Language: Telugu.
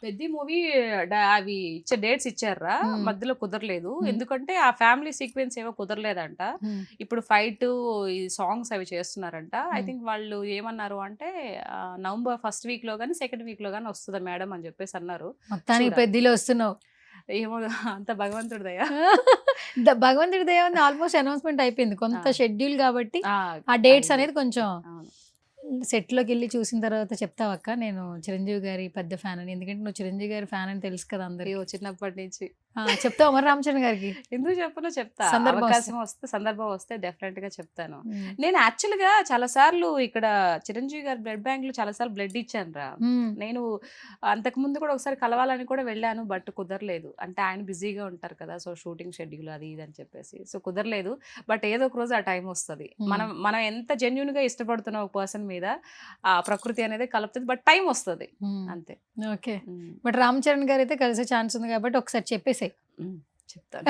పెద్ద మూవీ అవి ఇచ్చే డేట్స్ ఇచ్చారా, Hmm. మధ్యలో కుదరలేదు. Hmm. ఎందుకంటే ఆ ఫ్యామిలీ సీక్వెన్స్ ఏవో కుదరలేదంట. Hmm. ఇప్పుడు ఫైట్ ఈ సాంగ్స్ అవి చేస్తున్నారంట. I Hmm. థింక్ వాళ్ళు ఏమన్నారు అంటే నవంబర్ ఫస్ట్ వీక్ లో కానీ సెకండ్ వీక్ లో కానీ వస్తుంది మేడం అని చెప్పేసి అన్నారు. మొత్తానికి చూడాలి. పెద్దలో వస్తున్నావు. ఏమో అంత భగవంతుడి దయ. భగవంతుడి దయ ఉంది, ఆల్మోస్ట్ అనౌన్స్మెంట్ అయిపోయింది. కొంత ఆ. షెడ్యూల్ కాబట్టి ఆ, ఆ డేట్స్ అయింది. అనేది కొంచెం అవును. సెట్ లోకి వెళ్ళి చూసిన తర్వాత చెప్తావక్క, నేను చిరంజీవి గారి పెద్ద ఫ్యాన్ అని. ఎందుకంటే నువ్వు చిరంజీవి గారి ఫ్యాన్ అని తెలుసు కదా అందరికి. అయ్యో, చిన్నప్పటి నుంచి. చెప్తావా మరి రామచరణ్ గారికి? ఎందుకు చెప్పను, చెప్తా. సందర్భం అవకాశం వస్తే, సందర్భం వస్తే డెఫినెట్ గా చెప్తాను. ఉమ్. నేను యాక్చువల్ గా చాలా సార్లు ఇక్కడ చిరంజీవి గారి బ్లడ్ బ్యాంక్ లో చాలా సార్లు బ్లడ్ ఇచ్చాను రా. ఉమ్. నేను అంతకు ముందు కూడా ఒకసారి కలవాలని కూడా వెళ్ళాను, బట్ కుదరలేదు. అంటే ఆయన బిజీగా ఉంటారు కదా, సో షూటింగ్ షెడ్యూల్ అది ఇది అని చెప్పేసి, సో కుదరలేదు. బట్ ఏదో ఒక రోజు ఆ టైం వస్తుంది. మనం మనం ఎంత జెన్యున్ గా ఇష్టపడుతున్న ఒక పర్సన్ మీద ఆ ప్రకృతి అనేది కలుపుతుంది, బట్ టైం వస్తుంది అంతే. ఓకే. బట్ రామ్ చరణ్ గారు అయితే కలిసే ఛాన్స్ ఉంది కాబట్టి ఒకసారి చెప్పేసాయి. చెప్తాను.